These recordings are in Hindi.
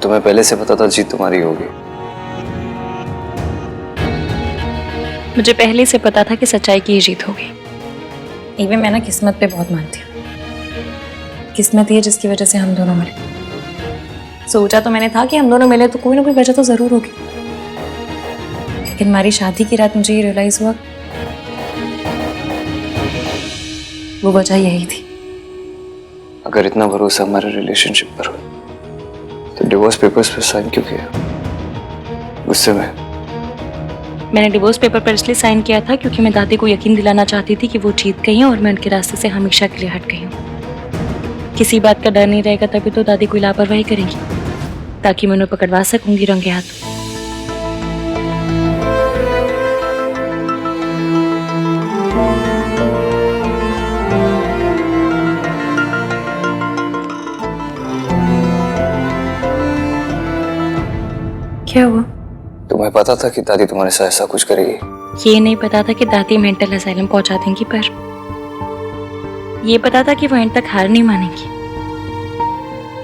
तुम्हें पहले से पता था जीत तुम्हारी होगी? मुझे पहले से पता था कि सच्चाई की ही जीत होगी। इवन मैं ना किस्मत पे बहुत मानती हूँ। किस्मत ही है जिसकी वजह से हम दोनों मिले। सोचा तो मैंने था कि हम दोनों मिले तो कोई ना कोई वजह तो जरूर होगी, लेकिन हमारी शादी की रात मुझे ये रियलाइज हुआ वो वजह यही थी। अगर इतना भरोसा हमारे रिलेशनशिप पर हो तो डिवोर्स पेपर्स पे साइन क्यों किया? गुस्से में? मैंने डिवोर्स पेपर पर इसलिए साइन किया था क्योंकि मैं दादी को यकीन दिलाना चाहती थी कि वो जीत गई हैं और मैं उनके रास्ते से हमेशा के लिए हट गई हूँ। किसी बात का डर नहीं रहेगा तभी तो दादी कोई लापरवाही करेंगी, ताकि मैं उन्हें पकड़वा सकूंगी रंगे हाथ। क्या हुआ? तुम्हें पता था कि दादी तुम्हारे साथ ऐसा कुछ करेगी? ये नहीं पता था कि दादी मेंटल असाइलम पहुंचा देंगी, पर ये पता था कि वो एंड तक हार नहीं मानेंगी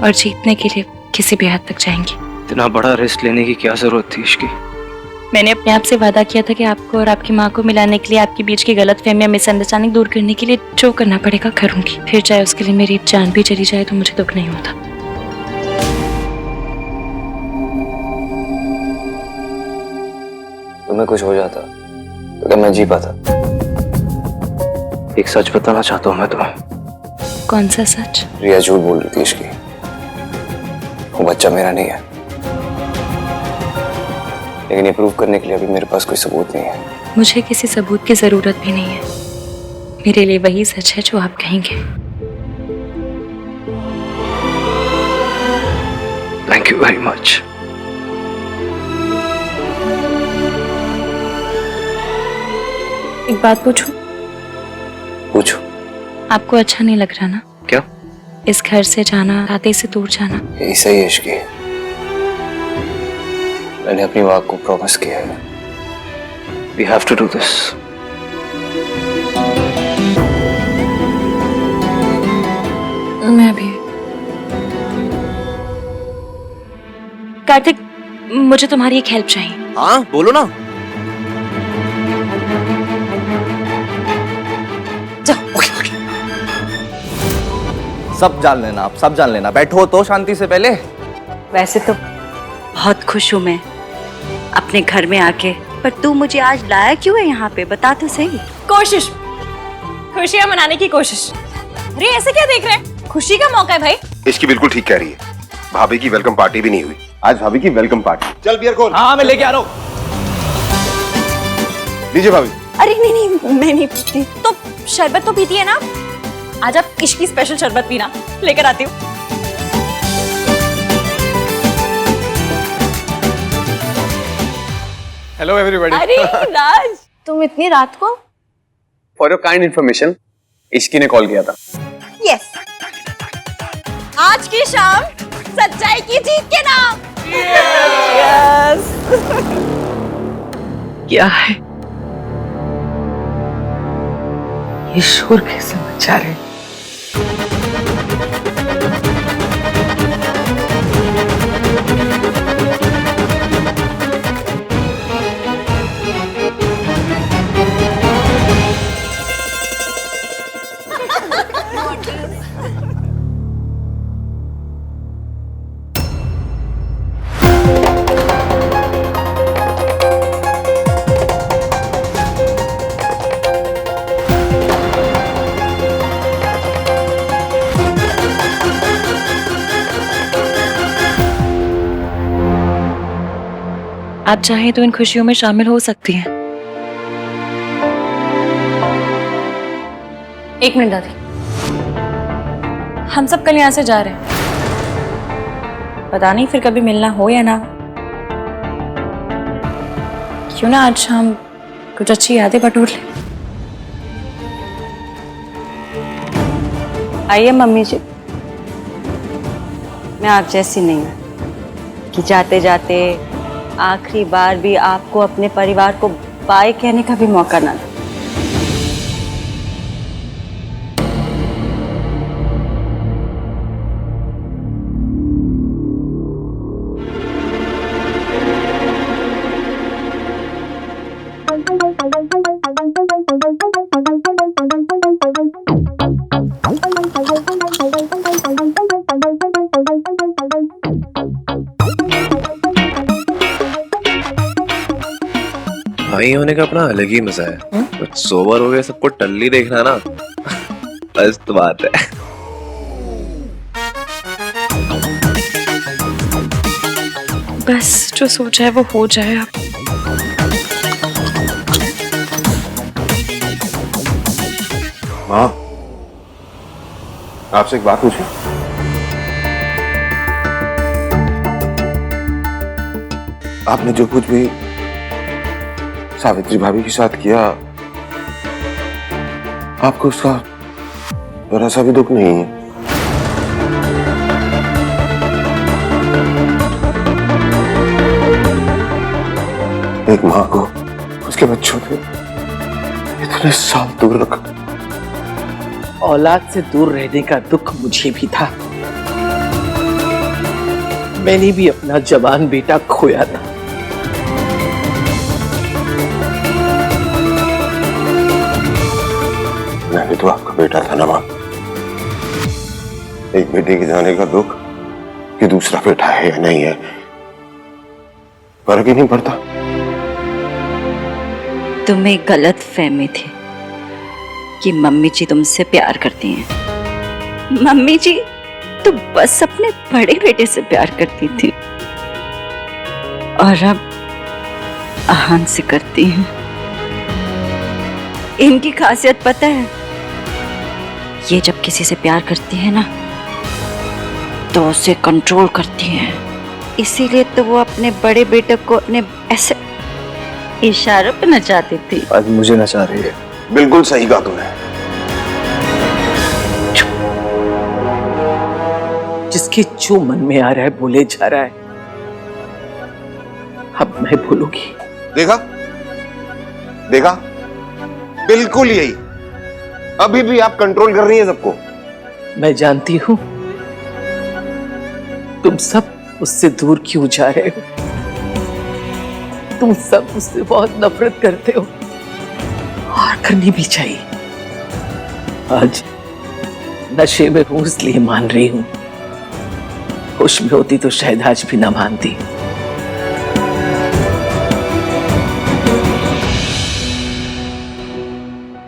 और जीतने के लिए किसी भी हद तक जाएंगी। इतना बड़ा रिस्क लेने की क्या जरूरत थी इसकी? मैंने अपने आप से वादा किया था कि आपको और आपकी माँ को मिलाने के लिए, आपके बीच की गलतफहमी या मिसअंडरस्टैंडिंग दूर करने के लिए जो करना पड़ेगा करूंगी, फिर चाहे उसके लिए मेरी जान भी चली जाए तो मुझे दुख नहीं होता। तुम्हें कुछ हो जाता तो क्या मैं जी पाता? एक सच बताना चाहता हूँ मैं तुम्हें। कौन सा सच? रिया झूठ बोल रही थी इसकी। वो बच्चा मेरा नहीं है, लेकिन ये प्रूव करने के लिए अभी मेरे पास कोई सबूत नहीं है। मुझे किसी सबूत की जरूरत भी नहीं है। मेरे लिए वही सच है जो आप कहेंगे। Thank you very much. एक बात पूछूं? पूछो। आपको अच्छा नहीं लग रहा ना? क्या? इस घर से जाना, दादी से दूर जाना। यही सही है इश्की। मैंने अपनी वाक को प्रॉमिस किया है। We have to do this. मैं भी। कार्तिक, मुझे तुम्हारी एक हेल्प चाहिए। हाँ बोलो ना। सब जान लेना, आप सब जान लेना। बैठो तो शांति से पहले। वैसे तो बहुत खुश हूँ मैं अपने घर में आके, पर तू मुझे आज लाया क्यों है यहाँ पे, बता तो सही। कोशिश, खुशियाँ मनाने की कोशिश। अरे ऐसे क्या देख रहे हैं? खुशी का मौका है भाई। इसकी बिल्कुल ठीक कह रही है। भाभी की वेलकम पार्टी भी नहीं हुई। आज भाभी की वेलकम पार्टी। चल बियर खोल। हाँ मैं लेके आ रहा हूँ। लीजिए भाभी। अरे नहीं नहीं, मैं नहीं पीती। तो शरबत तो पीती है ना? आज आप इश्की स्पेशल शरबत पीना, लेकर आती हूँ। Hello everybody. अरे राज, तुम इतनी रात को? For your kind information, Ishki ने कॉल किया था। यस, आज की शाम सच्चाई की जीत के नाम। यस। क्या है ये शोर? कैसे मचा रहे? आप चाहें तो इन खुशियों में शामिल हो सकती हैं। एक मिनट दादी, हम सब कल यहाँ से जा रहे हैं। पता नहीं फिर कभी मिलना हो या ना हो। क्यों ना आज हम कुछ अच्छी यादें बटोर लें। आइए मम्मी जी, मैं आप जैसी नहीं हूँ कि जाते जाते आखिरी बार भी आपको अपने परिवार को बाय कहने का भी मौका ना दे। नहीं होने का अपना अलग ही मजा है। बट सोबर हो गए सबको टल्ली देखना ना, बस तो बात है। बस जो सोचा है वो हो जाए अब। माँ, आपसे एक बात पूछूं? आपने जो कुछ भी सावित्री भाभी के साथ किया, आपको उसका जरा सा भी दुख नहीं है? एक माँ को उसके बच्चों के इतने साल दूर रखा। औलाद से दूर रहने का दुख मुझे भी था। मैंने भी अपना जवान बेटा खोया था। मैं भी तो आपका बेटा था ना माँ। एक बेटे के जाने का दुख कि दूसरा बेटा है या नहीं है, फर्क ही नहीं पड़ता। तुम्हें गलत फहमी थी कि मम्मी जी तुमसे प्यार करती हैं। मम्मी जी तो बस अपने बड़े बेटे से प्यार करती थी और अब आहान से करती हैं। इनकी खासियत पता है, ये जब किसी से प्यार करती है ना तो उसे कंट्रोल करती है। इसीलिए तो वो अपने बड़े बेटे को अपने ऐसे इशारों पे नचाती थी। आज मुझे नचा रही है। बिल्कुल सही कहा तुमने। जिसके जो मन में आ रहा है बोले जा रहा है। अब मैं बोलूंगी। देखा देखा, बिल्कुल यही। अभी भी आप कंट्रोल कर रही हैं सबको। मैं जानती हूं तुम सब उससे दूर क्यों जा रहे हो। तुम सब उससे बहुत नफरत करते हो और करनी भी चाहिए। आज नशे में हूं इसलिए मान रही हूं, होश में होती तो शायद आज भी ना मानती।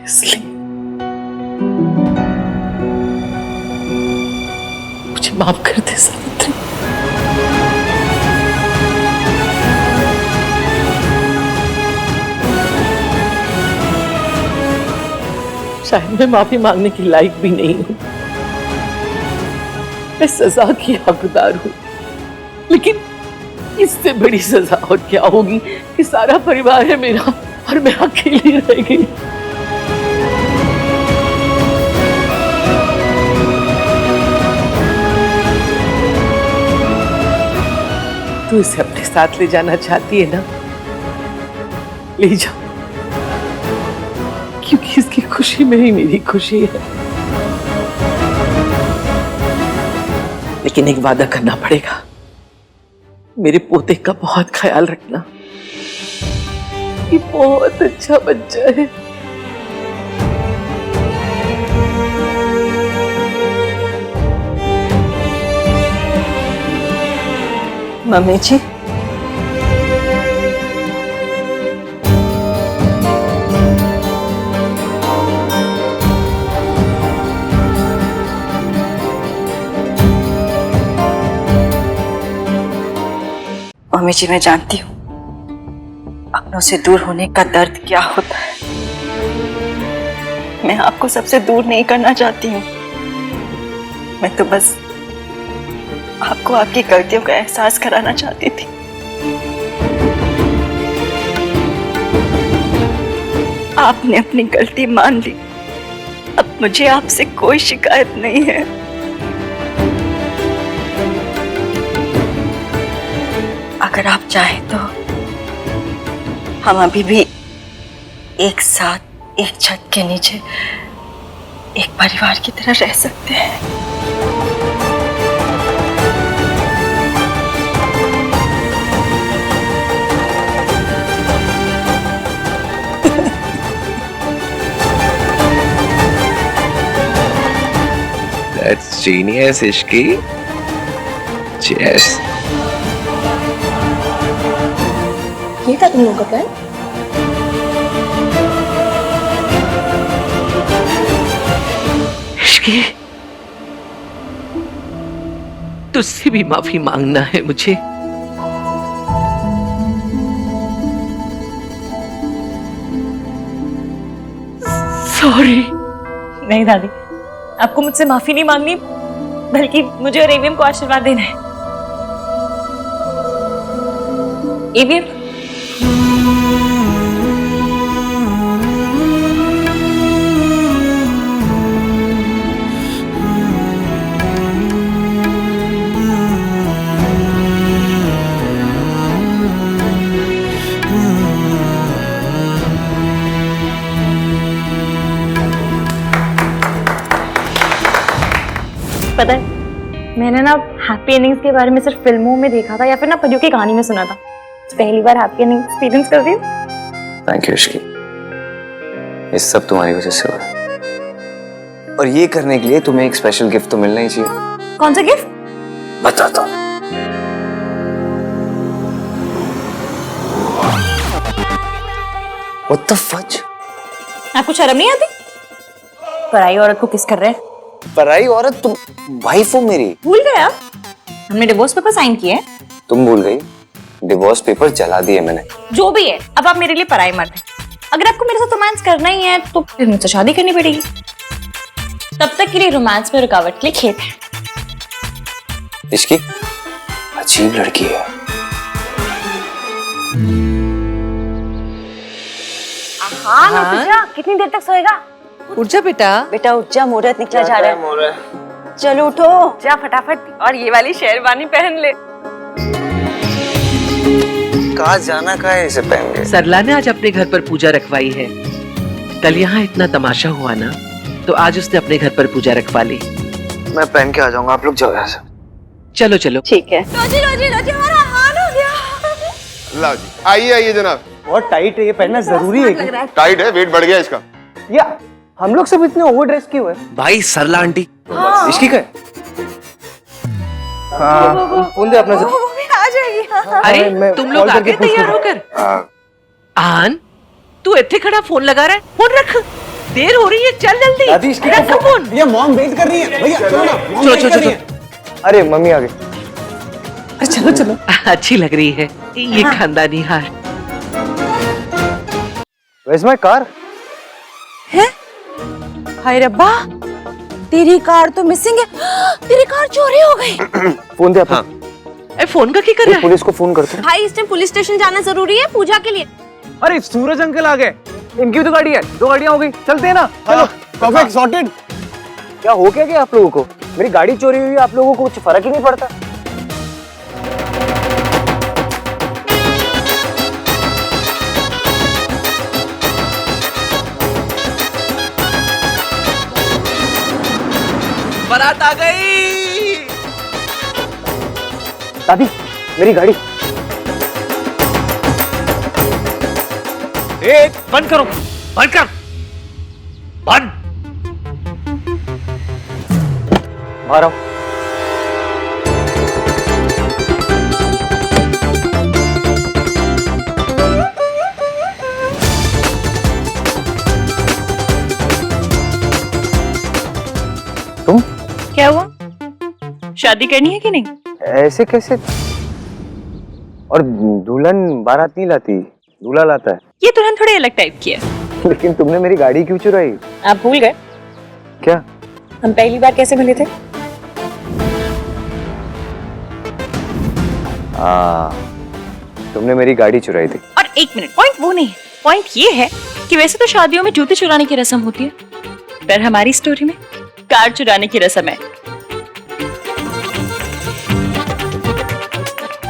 इसलिए मुझे माफ कर दे सावित्री। शायद मैं माफी मांगने की लायक भी नहीं हूं, मैं सजा की हकदार हूं, लेकिन इससे बड़ी सजा और क्या होगी कि सारा परिवार है मेरा और मैं अकेली रह गई। तू इसे अपने साथ ले जाना चाहती है ना, ले जाओ, क्योंकि इसकी खुशी में ही मेरी खुशी है। लेकिन एक वादा करना पड़ेगा, मेरे पोते का बहुत ख्याल रखना। ये बहुत अच्छा बच्चा है। मम्मी जी, मम्मी जी, मैं जानती हूँ अपनों से दूर होने का दर्द क्या होता है। मैं आपको सबसे दूर नहीं करना चाहती हूँ। मैं तो बस आपको आपकी गलतियों का एहसास कराना चाहती थी। आपने अपनी गलती मान ली, अब मुझे आपसे कोई शिकायत नहीं है। अगर आप चाहें तो हम अभी भी एक साथ एक छत के नीचे एक परिवार की तरह रह सकते हैं। That's genius, Ishki. Cheers। ये था तुम लोगों का प्लान? इश्की, तुझसे भी माफी मांगना है मुझे। सॉरी। नहीं दादी, आपको मुझसे माफी नहीं मांगनी, बल्कि मुझे और एवीएम को आशीर्वाद देना है। एवीएम, पता है, मैंने ना हैप्पी एंडिंग्स के बारे में सिर्फ फिल्मों में देखा था या फिर ना परियों की कहानी में सुना था। पहली बार हैप्पी एंडिंग एक्सपीरियंस कर रही हूँ। थैंक यू इश्की, ये सब तुम्हारी वजह से हुआ है। और ये करने के लिए तुम्हें एक स्पेशल गिफ्ट तो मिलना ही चाहिए। कौन सा गिफ्ट? बताता हूँ। What the fudge? आपको शर्म नहीं आती? पराई औरत को किस कर रहे हैं? पराई औरत? तुम वाइफ हो मेरी। भूल गए आप? हमने डिवोर्स पेपर साइन किए हैं। तुम भूल गई? डिवोर्स पेपर जला दिए मैंने। जो भी है, अब आप मेरे लिए पराई मर्द हैं। अगर आपको मेरे साथ रोमांस करना ही है तो फिर मुझसे शादी करनी पड़ेगी। तब तक के लिए रोमांस में रुकावट के लिए खेत है। इसकी अजीब लड़की है। हाँ, कितनी देर तक सोएगा? उठ जा बेटा। बेटा उठ जा, मुहूर्त निकला जा रहा है। चलो उठो। जा फटाफट, और ये वाली शेरवानी पहन ले। कहाँ जाना, कहाँ है इसे पहन के? सरला ने आज अपने घर पर पूजा रखवाई है। कल यहाँ इतना तमाशा हुआ ना, तो आज उसने अपने घर पर पूजा रखवा ली। मैं पहन के आ जाऊंगा, आप लोग जाओ यहाँ से। चलो चलो। ठीक है। रोजी रोजी रोजी, हमारा हाल हो गया। लो जी, आइए आइए जनाब। बहुत टाइट है, ये पहनना जरूरी है कि? टाइट है, वेट बढ़ गया इसका। या हम लोग सब इतने ओवर ड्रेस क्यों है? भाई सरला आंटी। इसकी क्या है? हाँ, फोन दे अपना से। वो भी आ जाएगी। हाँ। अरे मैं तुम लोग कॉल आ करके गए पूछ तैयार लूँ। होकर? आन, तू इतने खड़ा फोन लगा रहा है? फोन रख, देर हो रही है, चल जल्दी। दादी इसकी रख फोन। ये मॉम वेट कर रही है। भैया चलो ना, मॉम चलो, वेट चलो, कर रही है। अरे मम्मी आ गई। चलो चलो। अच्छी लग रही है ये खानदानी हार। Where's my car? हाय रब्बा, तेरी कार तो मिसिंग है। तेरी कार चोरी हो गई। फोन दे अपना। ए, फोन का क्या कर रहा है? पुलिस को फोन करते हैं। भाई, इस टाइम पुलिस स्टेशन जाना जरूरी है पूजा के लिए। अरे सूरज अंकल आ गए, इनकी भी तो गाड़ी है। 2 गाड़ियां हो गई, चलते हैं ना। चलो परफेक्ट सॉर्टेड। क्या हो क्या आप लोगों को? मेरी गाड़ी चोरी हुई, आप लोगों को कुछ फर्क ही नहीं पड़ता। बारात आ गई। दादी मेरी गाड़ी। बंद करो, बंद कर, बंद। बाहर आओ। तुम क्या हुआ? शादी करनी है कि नहीं? ऐसे कैसे? और दुल्हन बारात नहीं लाती, दूल्हा लाता है। ये दुल्हन थोड़ी अलग टाइप की है। लेकिन तुमने मेरी गाड़ी क्यों चुराई? आप भूल गए क्या? हम पहली बार कैसे मिले थे? तुमने मेरी गाड़ी चुराई थी। और एक मिनट, पॉइंट वो नहीं है। पॉइंट ये है कि वैसे तो शादियों में जूते चुराने की रस्म होती है, पर हमारी स्टोरी में कार चुराने की रस्म है।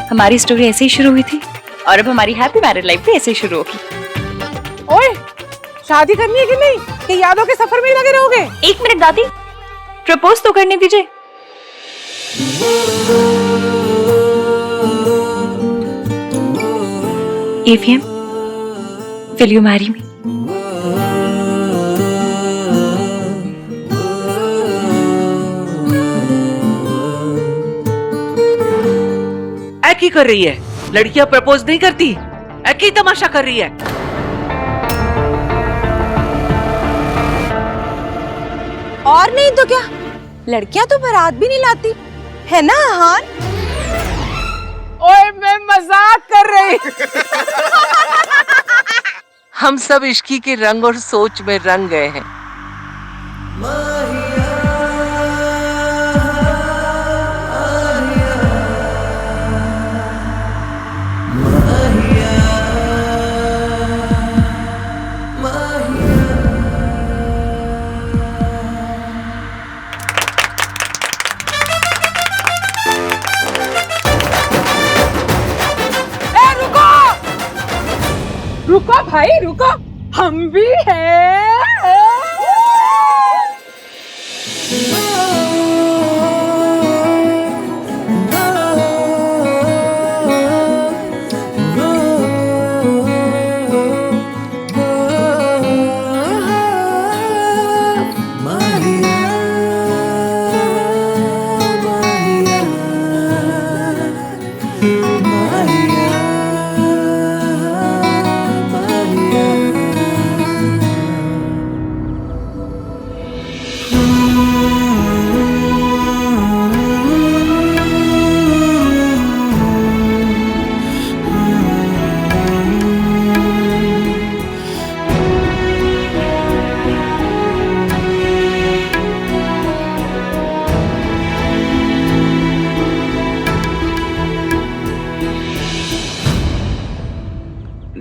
हमारी स्टोरी ऐसे ही शुरू हुई थी और अब हमारी हैप्पी मैरिड लाइफ भी ऐसे ही शुरू होगी। ओए, शादी करनी है कि नहीं? कि यादों के सफर में ही लगे रहोगे? एक मिनट दादी, प्रपोज तो करने दीजिए। AVM, will you marry me? की कर रही है? लड़कियां प्रपोज नहीं करती, एक ही तमाशा कर रही है। और नहीं तो क्या, लड़कियां तो बारात भी नहीं लाती है ना हान? ओए मैं मजाक कर रही। हम सब इश्की के रंग और सोच में रंग गए हैं। रुको भाई रुको, हम भी हैं।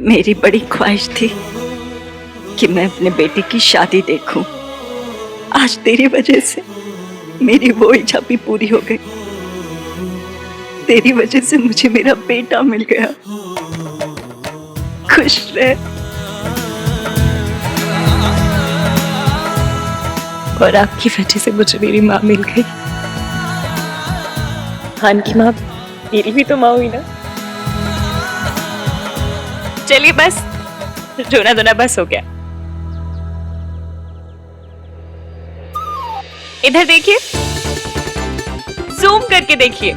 मेरी बड़ी ख्वाहिश थी कि मैं अपने बेटे की शादी देखूं। आज तेरी वजह से मेरी वो इच्छा भी पूरी हो गई। तेरी वजह से मुझे मेरा बेटा मिल गया। खुश रह। और आपकी वजह से मुझे मेरी माँ मिल गई। हान की माँ मेरी भी तो माँ हुई ना। चलिए बस, रोना धोना बस हो गया। इधर देखिए, जूम करके देखिए।